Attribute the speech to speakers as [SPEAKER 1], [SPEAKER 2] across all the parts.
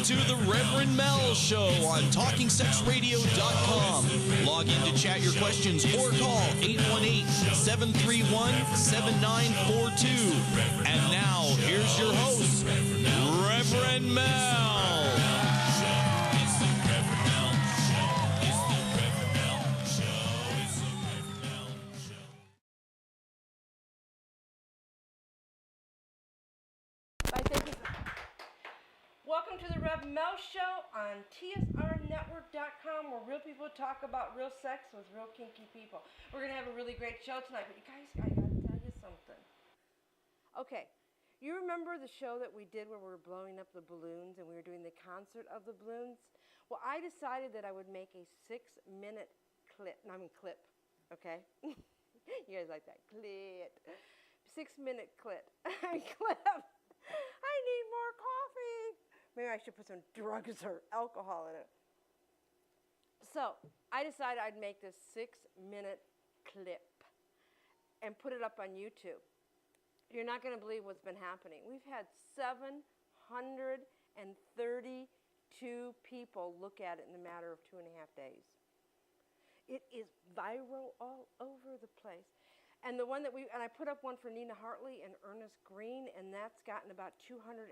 [SPEAKER 1] to the Rev Mel Show on TalkingSexRadio.com. Log in to chat your questions or call 818-731-7942. And now, here's your host, Reverend Mel.
[SPEAKER 2] Welcome to the Rev Mel Show on TSRnetwork.com, where real people talk about real sex with real kinky people. We're going to have a really great show tonight, but you guys, I got to tell you something. Okay, you remember the show that we did where we were blowing up the balloons and we were doing the concert of the balloons? Well, I decided that I would make a 6-minute clip, okay? You guys like that, clip. 6-minute clip. Clip. I need more coffee. Maybe I should put some drugs or alcohol in it. So I decided I'd make this 6-minute clip and put it up on YouTube. You're not going to believe what's been happening. We've had 732 people look at it in a matter of 2.5 days. It is viral all over the place. And the one that I put up one for Nina Hartley and Ernest Green, and that's gotten about 230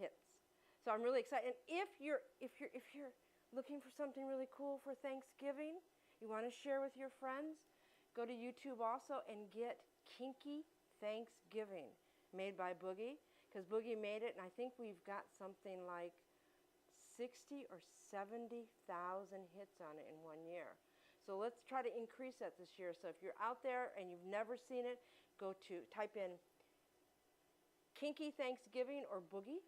[SPEAKER 2] hits. So I'm really excited. And if you're looking for something really cool for Thanksgiving, you want to share with your friends, go to YouTube also and get Kinky Thanksgiving, made by Boogie, because Boogie made it, and I think we've got something like 60 or 70,000 hits on it in 1 year. So let's try to increase that this year. So if you're out there and you've never seen it, type in Kinky Thanksgiving or Boogie,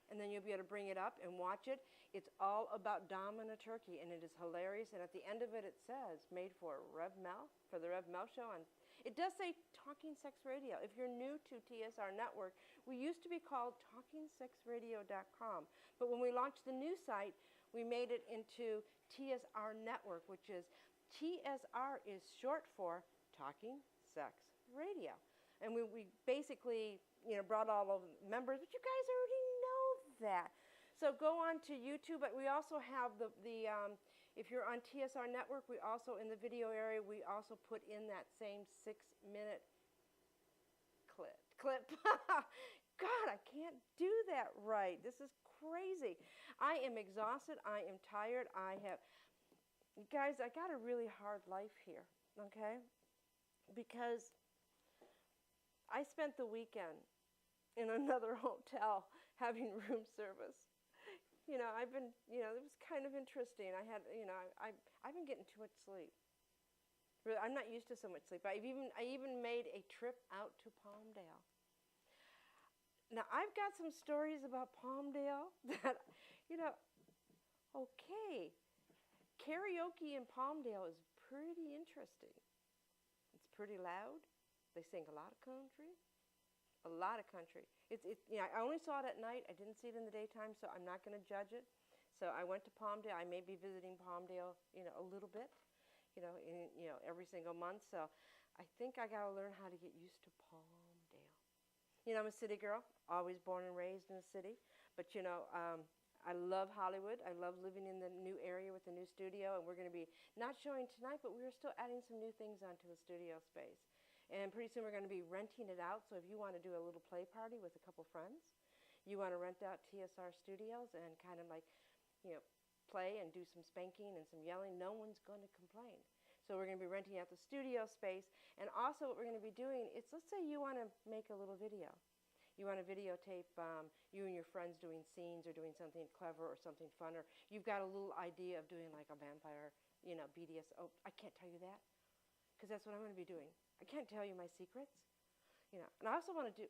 [SPEAKER 2] and then you'll be able to bring it up and watch it. It's all about Dom and a turkey, and it is hilarious. And at the end of it, it says, made for Rev Mel, for the Rev Mel Show. And it does say Talking Sex Radio. If you're new to TSR Network, we used to be called TalkingSexRadio.com. But when we launched the new site, we made it into TSR Network, which is TSR is short for Talking Sex Radio. And we basically, brought all of the members, but you guys already know that. So go on to YouTube, but we also have if you're on TSR Network, we also, in the video area, we also put in that same 6-minute clip. God, I can't do that right. This is crazy. I am exhausted. I am tired. Guys, I got a really hard life here, okay? Because I spent the weekend in another hotel having room service. I've been, it was kind of interesting. I I've been getting too much sleep. Really, I'm not used to so much sleep. I even made a trip out to Palmdale. Now, I've got some stories about Palmdale that, okay. Karaoke in Palmdale is pretty interesting. It's pretty loud. They sing a lot of country. I only saw it at night. I didn't see it in the daytime, so I'm not going to judge it. So I went to Palmdale. I may be visiting Palmdale, a little bit, every single month. So I think I got to learn how to get used to Palmdale. I'm a city girl, always born and raised in the city. But, I love Hollywood. I love living in the new area with the new studio. And we're going to be not showing tonight, but we're still adding some new things onto the studio space. And pretty soon we're going to be renting it out. So if you want to do a little play party with a couple friends, you want to rent out TSR Studios and kind of like, play and do some spanking and some yelling, no one's going to complain. So we're going to be renting out the studio space. And also what we're going to be doing is, let's say you want to make a little video. You want to videotape you and your friends doing scenes or doing something clever or something fun, or you've got a little idea of doing like a vampire, BDSM. Oh, I can't tell you that because that's what I'm going to be doing. I can't tell you my secrets, And I also want to do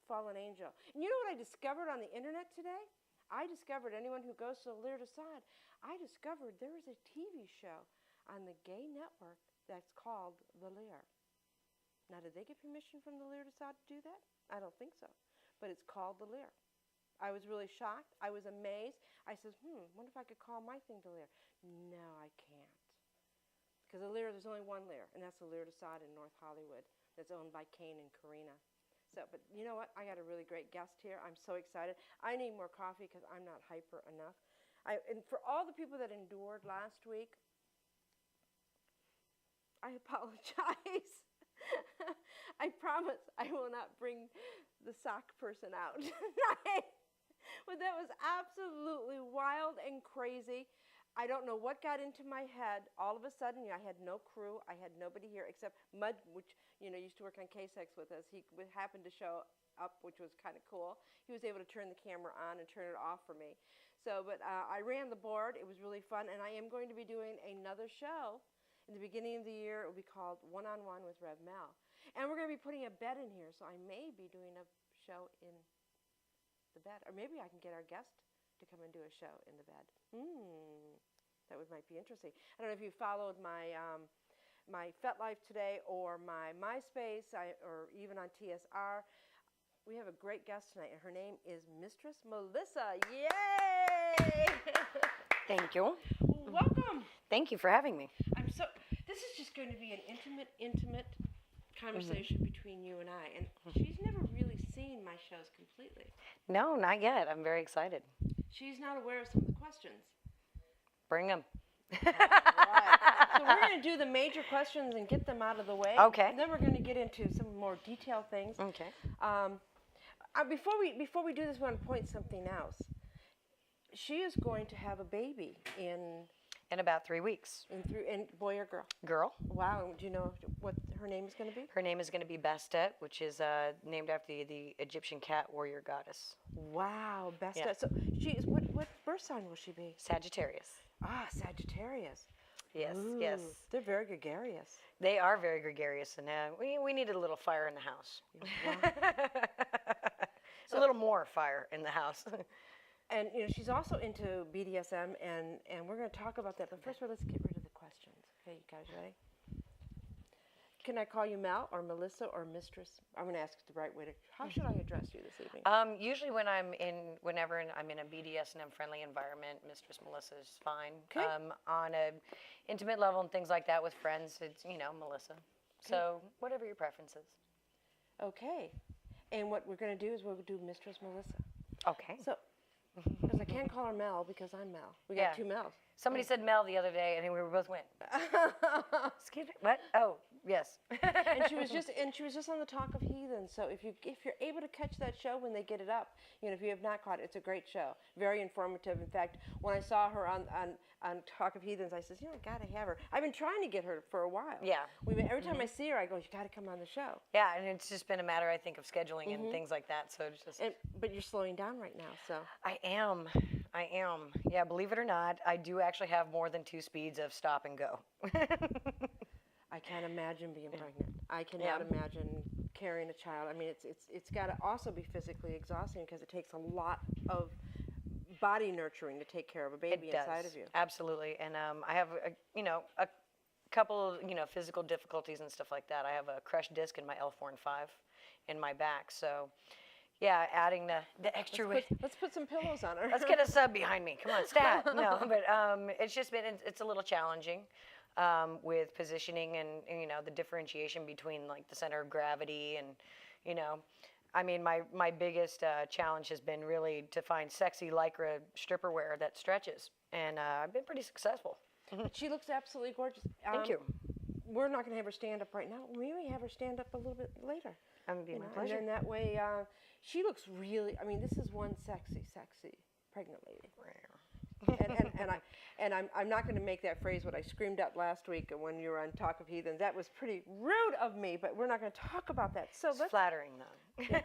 [SPEAKER 2] Fallen Angel. And you know what I discovered on the internet today? I discovered, anyone who goes to the Lear Side, I discovered there is a TV show on the gay network that's called The Lear. Now, did they get permission from the Lear Side to do that? I don't think so. But it's called The Lear. I was really shocked. I was amazed. I said, wonder if I could call my thing The Lear. No, I can't. Because the Lear, there's only one Lear, and that's the Lear Side in North Hollywood that's owned by Kane and Karina. So, but you know what? I got a really great guest here. I'm so excited. I need more coffee because I'm not hyper enough. And for all the people that endured last week, I apologize. I promise I will not bring the sock person out tonight. But that was absolutely wild and crazy. I don't know what got into my head. All of a sudden, I had no crew. I had nobody here except Mud, which, used to work on K-Sex with us. He happened to show up, which was kind of cool. He was able to turn the camera on and turn it off for me. So, but I ran the board. It was really fun. And I am going to be doing another show in the beginning of the year. It will be called One-on-One with Rev Mel. And we're going to be putting a bed in here. So I may be doing a show in the bed. Or maybe I can get our guest to come and do a show in the bed. That might be interesting. I don't know if you followed my my FetLife today or my MySpace or even on TSR. We have a great guest tonight, and her name is Mistress Melissa. Yay!
[SPEAKER 3] Thank you.
[SPEAKER 2] Welcome.
[SPEAKER 3] Thank you for having me.
[SPEAKER 2] This is just going to be an intimate conversation between you and I. And she's never really seen my shows completely.
[SPEAKER 3] No, not yet. I'm very excited.
[SPEAKER 2] She's not aware of some of the questions.
[SPEAKER 3] Bring them.
[SPEAKER 2] Right. So we're going to do the major questions and get them out of the way.
[SPEAKER 3] Okay.
[SPEAKER 2] And then we're going to get into some more detailed things.
[SPEAKER 3] Okay.
[SPEAKER 2] Before we do this, we want to point something else. She is going to have a baby
[SPEAKER 3] In about 3 weeks.
[SPEAKER 2] in boy or girl?
[SPEAKER 3] Girl.
[SPEAKER 2] Wow. Do you know what her name is going to be?
[SPEAKER 3] Her name is going to be Bastet, which is named after the Egyptian cat warrior goddess.
[SPEAKER 2] Wow, Bastet.
[SPEAKER 3] Yeah.
[SPEAKER 2] So she is what birth sign will she be?
[SPEAKER 3] Sagittarius.
[SPEAKER 2] Ah, Sagittarius.
[SPEAKER 3] Yes,
[SPEAKER 2] Ooh,
[SPEAKER 3] yes.
[SPEAKER 2] They're very gregarious.
[SPEAKER 3] They are very gregarious, and we needed a little fire in the house.
[SPEAKER 2] So,
[SPEAKER 3] a little more fire in the house.
[SPEAKER 2] And she's also into BDSM, and we're going to talk about that. But first of all, let's get rid of the questions. Okay, you guys ready? Can I call you Mel or Melissa or Mistress? I'm going to ask the right way to. How should I address you this evening?
[SPEAKER 3] Usually whenever I'm in a BDSM friendly environment, Mistress Melissa is fine.
[SPEAKER 2] Okay.
[SPEAKER 3] On a intimate level and things like that with friends, it's Melissa. Okay. So whatever your preference is.
[SPEAKER 2] Okay. And what we're going to do is we'll do Mistress Melissa.
[SPEAKER 3] Okay.
[SPEAKER 2] So, because I can't call her Mel because I'm Mel. We got two Mels.
[SPEAKER 3] Somebody said Mel the other day, and we both went. Excuse me. What? Oh, yes.
[SPEAKER 2] And she was just on the Talk of Heathens. So if you're able to catch that show when they get it up, if you have not caught it, it's a great show. Very informative. In fact, when I saw her on Talk of Heathens, I said, gotta have her. I've been trying to get her for a while.
[SPEAKER 3] Yeah.
[SPEAKER 2] Every time I see her, I go, you gotta come on the show.
[SPEAKER 3] Yeah, and it's just been a matter, I think, of scheduling and things like that. So it's just.
[SPEAKER 2] But you're slowing down right now, so.
[SPEAKER 3] I am. Yeah, believe it or not, I do actually have more than 2 speeds of stop and go.
[SPEAKER 2] I can't imagine being pregnant. I cannot imagine carrying a child. I mean, it's got to also be physically exhausting because it takes a lot of body nurturing to take care of a baby inside of you.
[SPEAKER 3] Absolutely. And I have a couple physical difficulties and stuff like that. I have a crushed disc in my L4 and 5 in my back, so. Yeah, adding the extra weight.
[SPEAKER 2] Let's put some pillows on her.
[SPEAKER 3] Let's get a sub behind me. Come on, stat. No, but it's just been, it's a little challenging with positioning and the differentiation between like the center of gravity and, I mean, my biggest challenge has been really to find sexy Lycra stripper wear that stretches. And I've been pretty successful.
[SPEAKER 2] She looks absolutely gorgeous.
[SPEAKER 3] Thank you.
[SPEAKER 2] We're not going to have her stand up right now. We may have her stand up a little bit later.
[SPEAKER 3] That would be my pleasure.
[SPEAKER 2] And then that way, she looks really. I mean, this is one sexy pregnant lady. and I'm not going to make that phrase what I screamed out last week when you were on Talk of Heathens. That was pretty rude of me, but we're not going to talk about that. So
[SPEAKER 3] it's flattering though.
[SPEAKER 2] Yeah.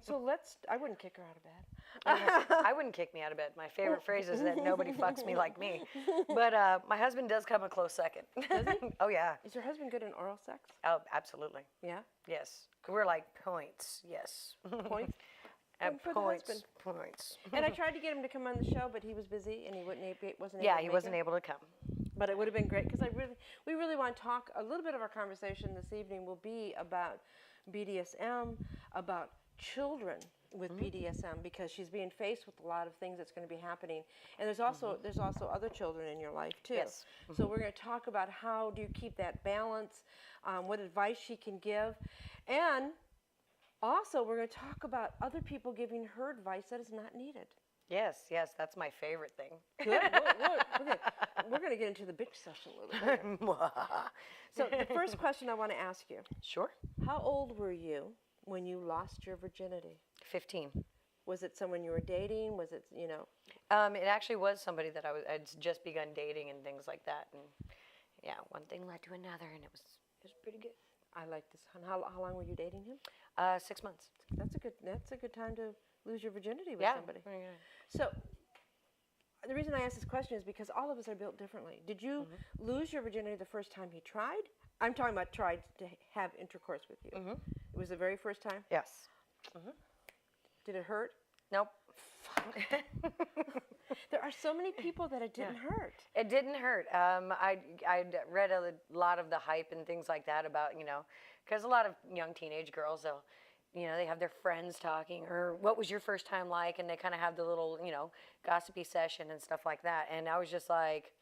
[SPEAKER 2] So I wouldn't kick her out of bed.
[SPEAKER 3] I wouldn't kick me out of bed. My favorite phrase is that nobody fucks me like me. But my husband does come a close second.
[SPEAKER 2] Does he?
[SPEAKER 3] Oh, yeah.
[SPEAKER 2] Is your husband good in oral sex?
[SPEAKER 3] Oh, absolutely.
[SPEAKER 2] Yeah?
[SPEAKER 3] Yes. We're like points. Yes.
[SPEAKER 2] Points?
[SPEAKER 3] Points.
[SPEAKER 2] And I tried to get him to come on the show, but he was busy and he wasn't able to
[SPEAKER 3] Yeah, he wasn't able to come.
[SPEAKER 2] But it would have been great because we really want to talk. A little bit of our conversation this evening will be about BDSM, about children with BDSM, because she's being faced with a lot of things that's going to be happening, and there's also other children in your life too.
[SPEAKER 3] Yes.
[SPEAKER 2] So we're going to talk about how do you keep that balance, what advice she can give, and Also, we're going to talk about other people giving her advice that is not needed.
[SPEAKER 3] Yes, that's my favorite thing.
[SPEAKER 2] Good. We're going to get into the bitch session a little bit. So the first question I want to ask you.
[SPEAKER 3] Sure.
[SPEAKER 2] How old were you when you lost your virginity?
[SPEAKER 3] 15.
[SPEAKER 2] Was it someone you were dating? Was it,
[SPEAKER 3] It actually was somebody that I'd just begun dating and things like that. And yeah, one thing led to another, and it was pretty good.
[SPEAKER 2] I like this. How long were you dating him?
[SPEAKER 3] 6 months.
[SPEAKER 2] That's a good time to lose your virginity with somebody.
[SPEAKER 3] Yeah.
[SPEAKER 2] So the reason I ask this question is because all of us are built differently. Did you lose your virginity the first time he tried? I'm talking about tried to have intercourse with you. It was the very first time?
[SPEAKER 3] Yes.
[SPEAKER 2] Did it hurt?
[SPEAKER 3] Nope.
[SPEAKER 2] There are so many people that it didn't hurt.
[SPEAKER 3] It didn't hurt. I'd read a lot of the hype and things like that about, because a lot of young teenage girls, they have their friends talking, or what was your first time like? And they kind of have the little, gossipy session and stuff like that. And I was just like,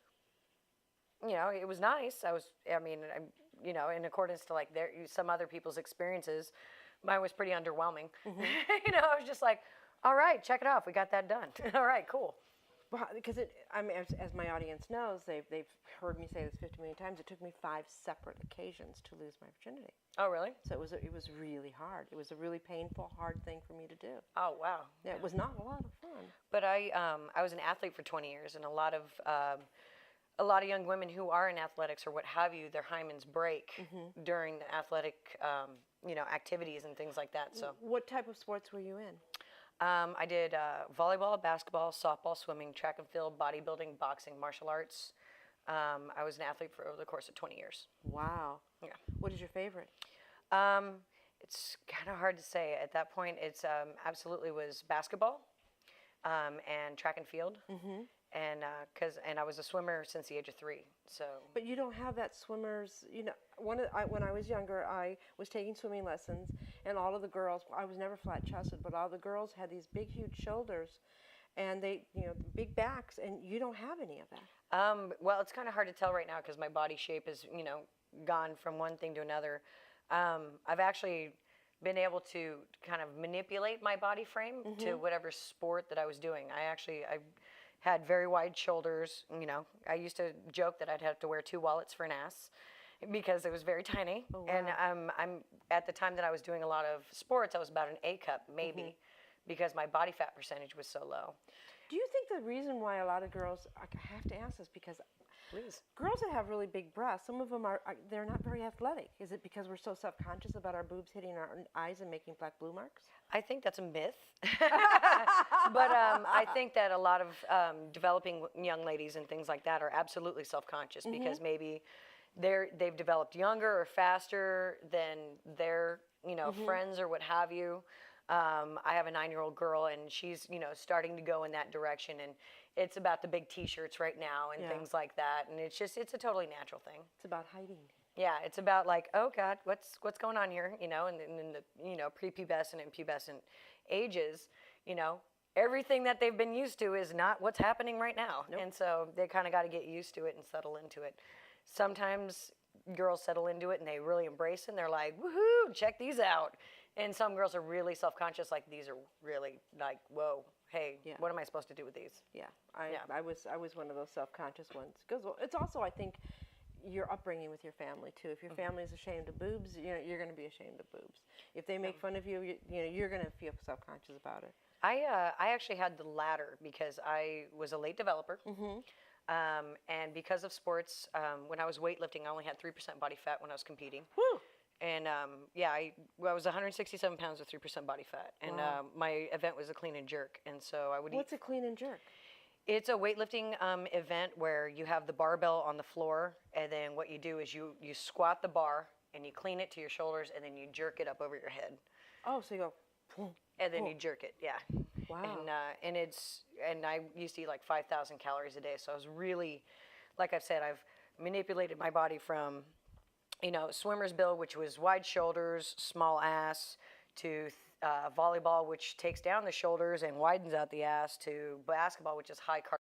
[SPEAKER 3] it was nice. In accordance to like some other people's experiences, mine was pretty underwhelming. I was just like, all right, check it off. We got that done. All right, cool.
[SPEAKER 2] Well, because as my audience knows, they've heard me say this 50 million times. It took me 5 separate occasions to lose my virginity.
[SPEAKER 3] Oh, really?
[SPEAKER 2] So it was really hard. It was a really painful, hard thing for me to do.
[SPEAKER 3] Oh, wow.
[SPEAKER 2] Yeah, it was not a lot of fun.
[SPEAKER 3] But I was an athlete for 20 years, and a lot of young women who are in athletics or what have you, their hymens break during the athletic, activities and things like that. So,
[SPEAKER 2] what type of sports were you in?
[SPEAKER 3] I did volleyball, basketball, softball, swimming, track and field, bodybuilding, boxing, martial arts. I was an athlete for over the course of 20 years.
[SPEAKER 2] Wow.
[SPEAKER 3] Yeah.
[SPEAKER 2] What is your favorite?
[SPEAKER 3] It's kind of hard to say. At that point, it's absolutely was basketball and track and field. And I was a swimmer since the age of 3. So.
[SPEAKER 2] But you don't have that swimmer's. When I was younger, I was taking swimming lessons, and all of the girls. I was never flat chested, but all the girls had these big, huge shoulders, and they, big backs, and you don't have any of that.
[SPEAKER 3] Well, it's kind of hard to tell right now because my body shape is, gone from one thing to another. I've actually been able to kind of manipulate my body frame to whatever sport that I was doing. I had very wide shoulders. I used to joke that I'd have to wear 2 wallets for an ass because it was very tiny.
[SPEAKER 2] Oh, wow.
[SPEAKER 3] And I'm at the time that I was doing a lot of sports, I was about an A cup maybe because my body fat percentage was so low.
[SPEAKER 2] Do you think the reason why a lot of girls, I have to ask this because
[SPEAKER 3] Please.
[SPEAKER 2] Girls that have really big breasts, some of them they're not very athletic. Is it because we're so self-conscious about our boobs hitting our eyes and making black blue marks?
[SPEAKER 3] I think that's a myth. But I think that a lot of developing young ladies and things like that are absolutely self-conscious because maybe they've developed younger or faster than their friends or what have you. I have a 9-year-old girl, and she's starting to go in that direction, and it's about the big T-shirts right now and things like that, and it's a totally natural thing.
[SPEAKER 2] It's about hiding.
[SPEAKER 3] Yeah, it's about like, oh God, what's going on here? And in the prepubescent and pubescent ages, everything that they've been used to is not what's happening right now, and so they kind of got to get used to it and settle into it. Sometimes girls settle into it and they really embrace it, and they're like, woohoo, check these out. And some girls are really self-conscious, like these are really like, whoa, hey, what am I supposed to do with these?
[SPEAKER 2] Yeah, I was one of those self-conscious ones. Because it's also, I think, your upbringing with your family too. If your family is ashamed of boobs, you're going to be ashamed of boobs. If they make fun of you, you're going to feel self-conscious about it.
[SPEAKER 3] I actually had the latter because I was a late developer. And because of sports, when I was weightlifting, I only had 3% body fat when I was competing.
[SPEAKER 2] Woo!
[SPEAKER 3] And I was 167 pounds with 3% body fat. And my event was a clean and jerk. And so I would
[SPEAKER 2] What's a clean and jerk?
[SPEAKER 3] It's a weightlifting event where you have the barbell on the floor, and then what you do is you squat the bar and you clean it to your shoulders, and then you jerk it up over your head.
[SPEAKER 2] Oh, so you go.
[SPEAKER 3] And then you jerk it, yeah.
[SPEAKER 2] Wow.
[SPEAKER 3] And I used to eat like 5,000 calories a day, so I was really, like I've said, I've manipulated my body from, swimmer's build, which was wide shoulders, small ass, to volleyball, which takes down the shoulders and widens out the ass, to basketball, which is high carb.